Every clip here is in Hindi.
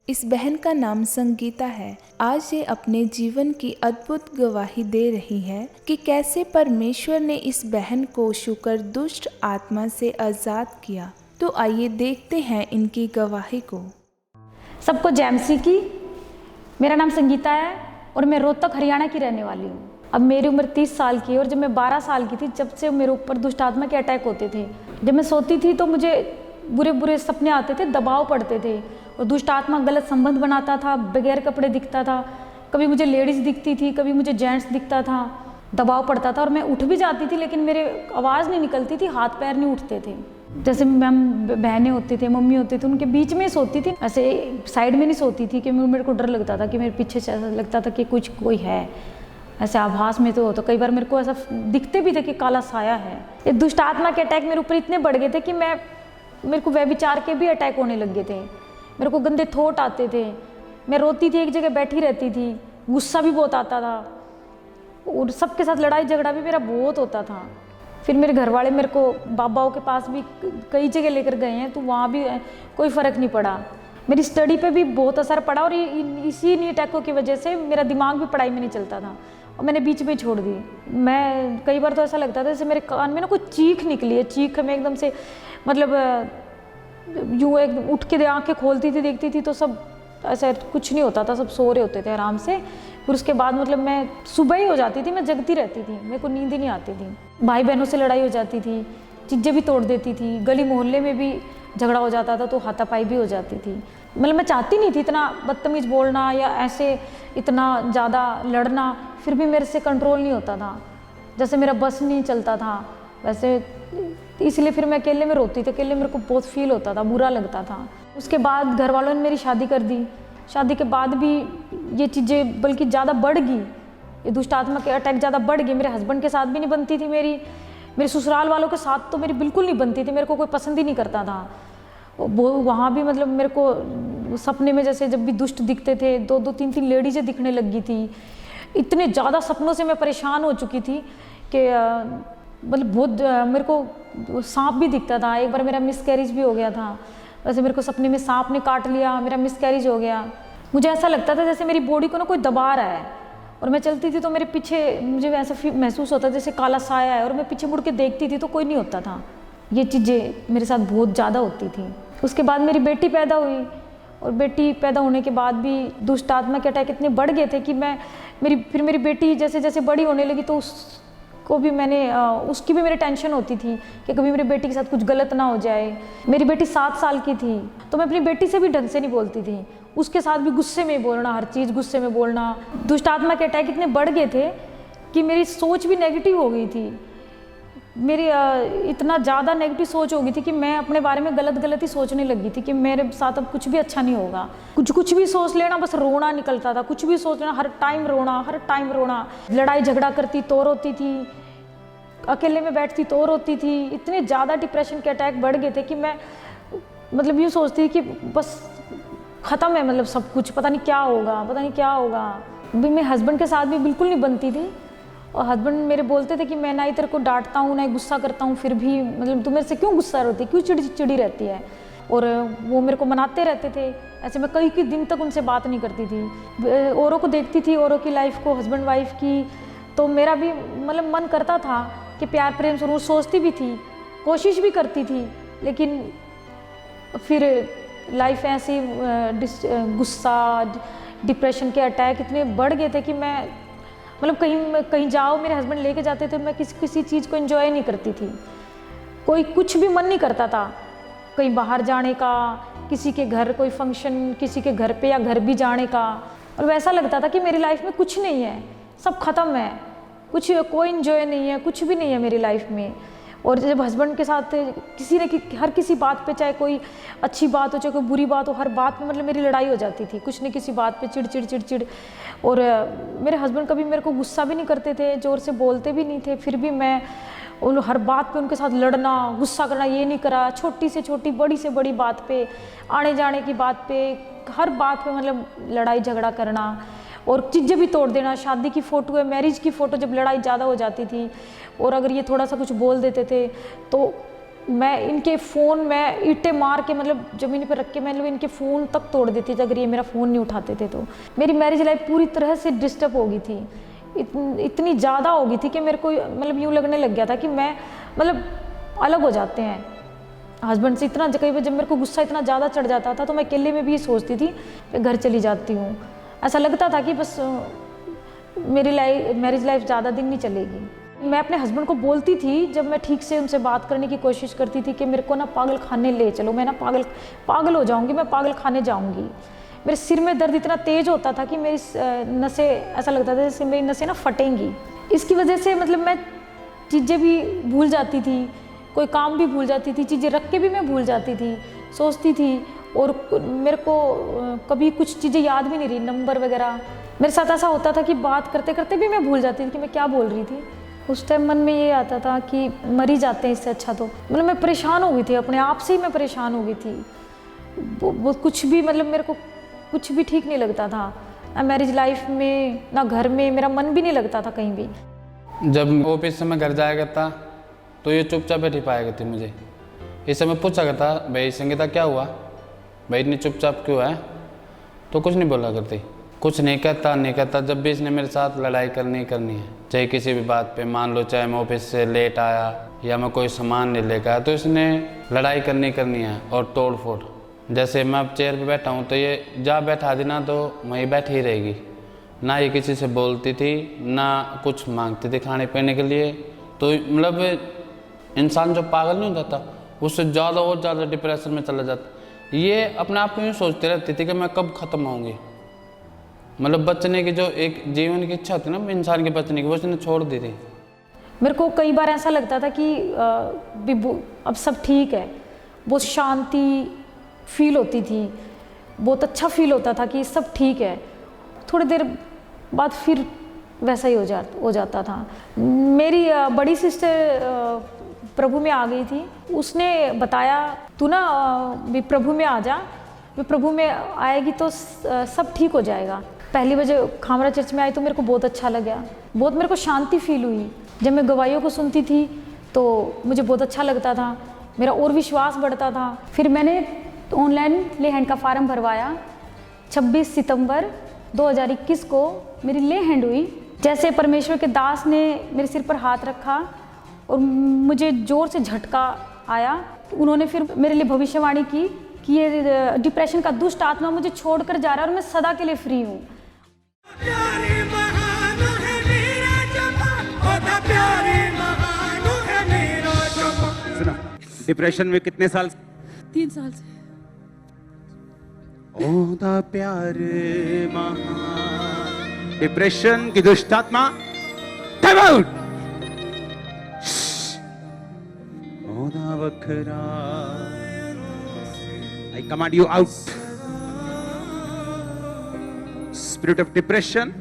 इस बहन का नाम संगीता है। आज ये अपने जीवन की अद्भुत गवाही दे रही है कि कैसे परमेश्वर ने इस बहन को छूकर दुष्ट आत्मा से आज़ाद किया। तो आइए देखते हैं इनकी गवाही को। सबको जैमसी की। मेरा नाम संगीता है और मैं रोहतक हरियाणा की रहने वाली हूँ। अब मेरी उम्र 30 साल की है और जब मैं 12 साल की थी जब से मेरे ऊपर दुष्ट आत्मा के अटैक होते थे। जब मैं सोती थी तो मुझे बुरे बुरे सपने आते थे, दबाव पड़ते थे और दुष्ट आत्मा गलत संबंध बनाता था, बगैर कपड़े दिखता था। कभी मुझे लेडीज़ दिखती थी, कभी मुझे जेंट्स दिखता था, दबाव पड़ता था और मैं उठ भी जाती थी लेकिन मेरे आवाज़ नहीं निकलती थी, हाथ पैर नहीं उठते थे। जैसे मैम बहनें होती थी, मम्मी होती थी, उनके बीच में सोती थी, ऐसे साइड में नहीं सोती थी कि मेरे को डर लगता था कि मेरे पीछे से ऐसा लगता था कि कुछ कोई है। ऐसे आभास में तो कई बार मेरे को ऐसा दिखते भी थे कि काला साया है। ये दुष्ट आत्मा के अटैक मेरे ऊपर इतने बढ़ गए थे कि मेरे को व्यभिचार के भी अटैक होने लग गए थे। मेरे को गंदे थॉट आते थे, मैं रोती थी, एक जगह बैठी रहती थी, गुस्सा भी बहुत आता था और सबके साथ लड़ाई झगड़ा भी मेरा बहुत होता था। फिर मेरे घर वाले मेरे को बाबाओं के पास भी कई जगह लेकर गए हैं तो वहाँ भी कोई फ़र्क नहीं पड़ा। मेरी स्टडी पे भी बहुत असर पड़ा और इसी नी अटैकों की वजह से मेरा दिमाग भी पढ़ाई में नहीं चलता था और मैंने बीच में छोड़ दी। मैं कई बार तो ऐसा लगता था जैसे मेरे कान में ना कोई चीख निकली है, चीख में एकदम से मतलब यूँ एक उठ के आँखें खोलती थी, देखती थी तो सब ऐसा कुछ नहीं होता था, सब सो रहे होते थे आराम से। फिर उसके बाद मतलब मैं सुबह ही हो जाती थी, मैं जगती रहती थी, मेरे को नींद ही नहीं आती थी। भाई बहनों से लड़ाई हो जाती थी, चीज़ें भी तोड़ देती थी, गली मोहल्ले में भी झगड़ा हो जाता था तो हाथापाई भी हो जाती थी। मतलब मैं चाहती नहीं थी इतना बदतमीज़ बोलना या ऐसे इतना ज़्यादा लड़ना, फिर भी मेरे से कंट्रोल नहीं होता था। जैसे मेरा बस नहीं चलता था वैसे, इसलिए फिर मैं अकेले में रोती थी। अकेले मेरे को बहुत फील होता था, बुरा लगता था। उसके बाद घर वालों ने मेरी शादी कर दी। शादी के बाद भी ये चीज़ें बल्कि ज़्यादा बढ़ गई, ये दुष्ट आत्मा के अटैक ज़्यादा बढ़ गए। मेरे हस्बैंड के साथ भी नहीं बनती थी मेरे ससुराल वालों के साथ तो मेरी बिल्कुल नहीं बनती थी। मेरे को कोई पसंद ही नहीं करता था। वो वहाँ भी मतलब मेरे को सपने में जैसे जब भी दुष्ट दिखते थे, दो दो तीन तीन लेडीज़ें दिखने लग गई थी। इतने ज़्यादा सपनों से मैं परेशान हो चुकी थी कि मतलब बहुत मेरे को सांप भी दिखता था। एक बार मेरा मिसकैरेज भी हो गया था। वैसे मेरे को सपने में सांप ने काट लिया, मेरा मिसकैरेज हो गया। मुझे ऐसा लगता था जैसे मेरी बॉडी को ना कोई दबा रहा है और मैं चलती थी तो मेरे पीछे मुझे ऐसा महसूस होता था जैसे काला साया है और मैं पीछे मुड़ के देखती थी तो कोई नहीं होता था। ये चीज़ें मेरे साथ बहुत ज़्यादा होती थी। उसके बाद मेरी बेटी पैदा हुई और बेटी पैदा होने के बाद भी दुष्ट आत्मा के अटैक इतने बढ़ गए थे कि फिर मेरी बेटी जैसे जैसे बड़ी होने लगी तो उसकी भी मेरी टेंशन होती थी कि कभी मेरी बेटी के साथ कुछ गलत ना हो जाए। मेरी बेटी 7 साल की थी तो मैं अपनी बेटी से भी ढंग से नहीं बोलती थी, उसके साथ भी गुस्से में बोलना, हर चीज़ गुस्से में बोलना। दुष्ट आत्मा के अटैक इतने बढ़ गए थे कि मेरी सोच भी नेगेटिव हो गई थी। मेरी इतना ज़्यादा नेगेटिव सोच हो गई थी कि मैं अपने बारे में गलत ही सोचने लगी थी कि मेरे साथ अब कुछ भी अच्छा नहीं होगा। कुछ भी सोच लेना, बस रोना निकलता था। कुछ भी सोच लेना, हर टाइम रोना। लड़ाई झगड़ा करती तो रोती थी, अकेले में बैठती तो रोती थी। इतने ज़्यादा डिप्रेशन के अटैक बढ़ गए थे कि मैं मतलब यूँ सोचती थी कि बस ख़त्म है, मतलब सब कुछ, पता नहीं क्या होगा। अभी मैं हस्बैंड के साथ भी बिल्कुल नहीं बनती थी और हस्बैंड मेरे बोलते थे कि मैं ना ही तेरे को डांटता हूँ ना ही गुस्सा करता हूँ, फिर भी मतलब तू मेरे से क्यों गुस्सा रहती है, क्यों चिड़ी रहती है। और वो मेरे को मनाते रहते थे। ऐसे मैं कई दिन तक उनसे बात नहीं करती थी। औरों को देखती थी, औरों की लाइफ को, हस्बैंड वाइफ की, तो मेरा भी मतलब मन करता था कि प्यार प्रेम से, वो सोचती भी थी, कोशिश भी करती थी, लेकिन फिर लाइफ ऐसी गुस्सा डिप्रेशन के अटैक इतने बढ़ गए थे कि मैं मतलब कहीं जाओ, मेरे हस्बैंड लेके जाते थे, मैं किसी चीज़ को एंजॉय नहीं करती थी। कोई कुछ भी मन नहीं करता था कहीं बाहर जाने का, किसी के घर कोई फंक्शन, किसी के घर पे या घर भी जाने का। और वैसा लगता था कि मेरी लाइफ में कुछ नहीं है, सब ख़त्म है, कोई एंजॉय नहीं है, कुछ भी नहीं है मेरी लाइफ में। और जब हस्बैंड के साथ हर किसी बात पे, चाहे कोई अच्छी बात हो चाहे कोई बुरी बात हो, हर बात में मतलब मेरी लड़ाई हो जाती थी, कुछ न किसी बात पे चिड़। और मेरे हस्बैंड कभी मेरे को गुस्सा भी नहीं करते थे, ज़ोर से बोलते भी नहीं थे, फिर भी मैं हर बात पे उनके साथ लड़ना, गुस्सा करना, ये नहीं करा, छोटी से छोटी बड़ी से बड़ी बात पे, आने जाने की बात पे, हर बात पे मतलब लड़ाई झगड़ा करना और चीज़ें भी तोड़ देना। शादी की फ़ोटो है, मैरिज की फ़ोटो, जब लड़ाई ज़्यादा हो जाती थी और अगर ये थोड़ा सा कुछ बोल देते थे तो मैं इनके फ़ोन में ईंटें मार के मतलब ज़मीन पर रख के मतलब इनके फ़ोन तक तोड़ देती थी अगर ये मेरा फ़ोन नहीं उठाते थे। तो मेरी मैरिज लाइफ पूरी तरह से डिस्टर्ब हो गई थी, इतनी ज़्यादा हो गई थी कि मेरे को मतलब यूँ लगने लग गया था कि मैं मतलब अलग हो जाते हैं हस्बैंड से। इतना कई बार जब मेरे को गुस्सा इतना ज़्यादा चढ़ जाता था तो मैं अकेले में भी ये सोचती थी मैं घर चली जाती हूँ। ऐसा लगता था कि बस मेरी मैरिज लाइफ ज़्यादा दिन नहीं चलेगी। मैं अपने हस्बैंड को बोलती थी जब मैं ठीक से उनसे बात करने की कोशिश करती थी कि मेरे को ना पागल खाने ले चलो, मैं ना पागल हो जाऊंगी, मैं पागल खाने जाऊंगी। मेरे सिर में दर्द इतना तेज होता था कि मेरी नसें ऐसा लगता था जैसे मेरी नसें ना फटेंगी। इसकी वजह से मतलब मैं चीज़ें भी भूल जाती थी, कोई काम भी भूल जाती थी, चीज़ें रख के भी मैं भूल जाती थी, सोचती थी और मेरे को कभी कुछ चीज़ें याद भी नहीं रही, नंबर वगैरह। मेरे साथ ऐसा होता था कि बात करते करते भी मैं भूल जाती थी कि मैं क्या बोल रही थी। उस टाइम मन में ये आता था कि मर ही जाते हैं इससे अच्छा। तो मतलब मैं परेशान हो गई थी, अपने आप से ही मैं परेशान हो गई थी। वो कुछ भी मतलब मेरे को कुछ भी ठीक नहीं लगता था, ना मैरिज लाइफ में ना घर में, मेरा मन भी नहीं लगता था कहीं भी। जब ऑफिस से मैं घर जाया करता तो ये चुपचाप बैठी पाया करती मुझे। इस समय पूछा करता भाई संगीता क्या हुआ, भाई इतनी चुपचाप क्यों है, तो कुछ नहीं बोला करती, कुछ नहीं कहता। जब भी इसने मेरे साथ लड़ाई करनी है, चाहे किसी भी बात पे, मान लो चाहे मैं ऑफिस से लेट आया या मैं कोई सामान नहीं लेकर आया, तो इसने लड़ाई करनी है और तोड़ फोड़। जैसे मैं अब चेयर पे बैठा हूँ तो ये जा बैठा दी ना तो वहीं बैठी ही रहेगी, ना ये किसी से बोलती थी ना कुछ मांगती थी खाने पीने के लिए। तो मतलब इंसान जो पागल नहीं हो जाता उससे ज़्यादा और ज़्यादा डिप्रेशन में चला जाता। ये अपने आप को यूँ सोचती रहती थी कि मैं कब ख़त्म होंगी, मतलब बचने की जो एक जीवन की इच्छा होती है ना इंसान के बचने की, वो उसने छोड़ दी थी। मेरे को कई बार ऐसा लगता था कि अब सब ठीक है, बहुत शांति फील होती थी, बहुत अच्छा फील होता था कि सब ठीक है। थोड़ी देर बाद फिर वैसा ही हो जाता था। मेरी बड़ी सिस्टर प्रभु में आ गई थी, उसने बताया तू ना भी प्रभु में आ जा, भी प्रभु में आएगी तो सब ठीक हो जाएगा। पहली बार जब खामरा चर्च में आई तो मेरे को बहुत अच्छा लगा, बहुत मेरे को शांति फील हुई। जब मैं गवाहियों को सुनती थी तो मुझे बहुत अच्छा लगता था, मेरा और विश्वास बढ़ता था। फिर मैंने ऑनलाइन ले हैंड का फार्म भरवाया। 26 सितंबर 2021 को मेरी ले हैंड हुई। जैसे परमेश्वर के दास ने मेरे सिर पर हाथ रखा और मुझे ज़ोर से झटका आया, उन्होंने फिर मेरे लिए भविष्यवाणी की कि ये डिप्रेशन का दुष्ट आत्मा मुझे छोड़कर जा रहा है और मैं सदा के लिए फ्री हूँ। डिप्रेशन में कितने साल? 3 साल से। ओदा प्यारे महान, डिप्रेशन की दुष्ट आत्मा कम आउट। ओदा वखरा, I command you out. Spirit of depression,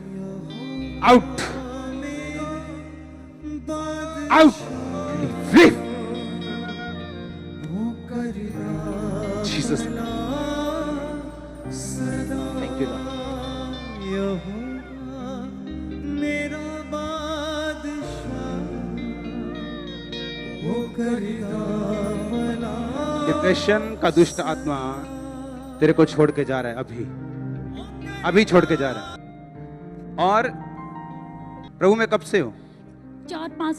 out. Out. Free. Jesus. Thank you, Lord. Depression का दुष्ट आत्मा तेरे को छोड़ के जा रहा है, अभी छोड़ के जा रहा है। और प्रभु में कब से हो? 4-5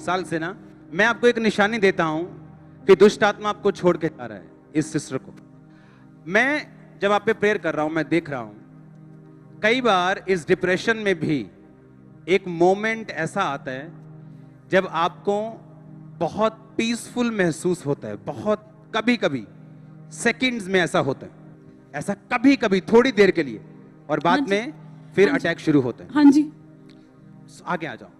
साल से। ना। मैं आपको एक निशानी देता हूं कि दुष्ट आत्मा आपको छोड़ के जा रहा है। इस सिस्टर को मैं जब आप पे प्रेयर कर रहा हूं, मैं देख रहा हूं कई बार इस डिप्रेशन में भी एक मोमेंट ऐसा आता है जब आपको बहुत पीसफुल महसूस होता है। बहुत कभी सेकंड्स में ऐसा होता है, ऐसा कभी थोड़ी देर के लिए, और बाद में फिर अटैक शुरू होता है। हाँ जी। आगे आ जाओ।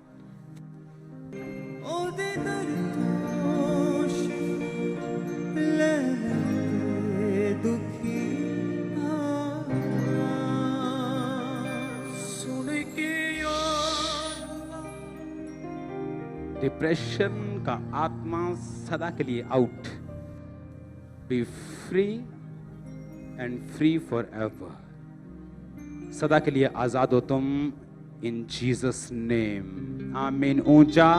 डिप्रेशन का आत्मा सदा के लिए out. B free and free for ever. सदा के लिए आजाद हो तुम, इन जीसस नेम। आमीन। ऊंचा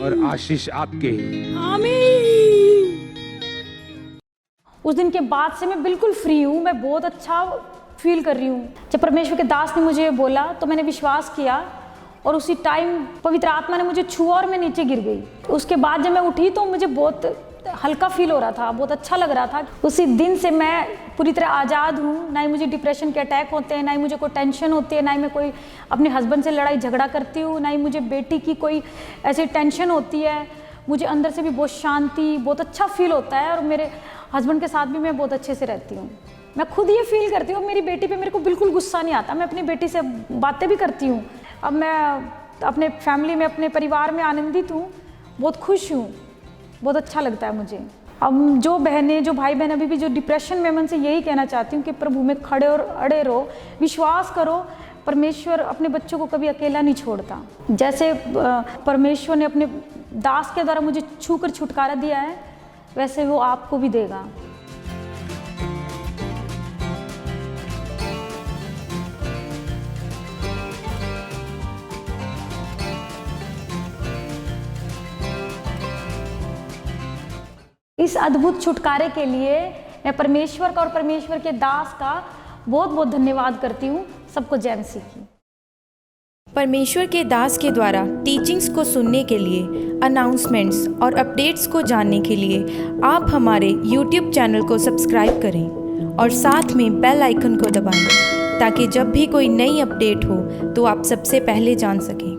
और आशीष आपके। आमीन। उस दिन के बाद से मैं बिल्कुल फ्री हूँ, मैं बहुत अच्छा फील कर रही हूँ। जब परमेश्वर के दास ने मुझे बोला तो मैंने विश्वास किया और उसी टाइम पवित्र आत्मा ने मुझे छुआ और मैं नीचे गिर गई। उसके बाद जब मैं उठी तो मुझे बहुत हल्का फील हो रहा था, बहुत अच्छा लग रहा था। उसी दिन से मैं पूरी तरह आज़ाद हूँ, ना ही मुझे डिप्रेशन के अटैक होते हैं, ना ही मुझे कोई टेंशन होती है, ना ही मैं कोई अपने हस्बैंड से लड़ाई झगड़ा करती हूँ, ना ही मुझे बेटी की कोई ऐसी टेंशन होती है। मुझे अंदर से भी बहुत शांति, बहुत अच्छा फील होता है और मेरे हस्बैंड के साथ भी मैं बहुत अच्छे से रहती हूँ। मैं खुद ये फील करती हूँ मेरी बेटी पे मेरे को बिल्कुल गुस्सा नहीं आता, मैं अपनी बेटी से बातें भी करती हूँ। अब मैं अपने फैमिली में, अपने परिवार में आनंदित हूँ, बहुत खुश हूँ, बहुत अच्छा लगता है मुझे। अब जो बहनें, जो भाई बहन अभी भी जो डिप्रेशन में, मैं उनसे यही कहना चाहती हूँ कि प्रभु में खड़े और अड़े रहो, विश्वास करो। परमेश्वर अपने बच्चों को कभी अकेला नहीं छोड़ता। जैसे परमेश्वर ने अपने दास के द्वारा मुझे छू कर छुटकारा दिया है, वैसे वो आपको भी देगा। इस अद्भुत छुटकारे के लिए मैं परमेश्वर का और परमेश्वर के दास का बहुत बहुत धन्यवाद करती हूँ। सबको जय मसीह की। परमेश्वर के दास के द्वारा टीचिंग्स को सुनने के लिए, अनाउंसमेंट्स और अपडेट्स को जानने के लिए आप हमारे YouTube चैनल को सब्सक्राइब करें और साथ में बेल आइकन को दबाएं ताकि जब भी कोई नई अपडेट हो तो आप सबसे पहले जान सकें।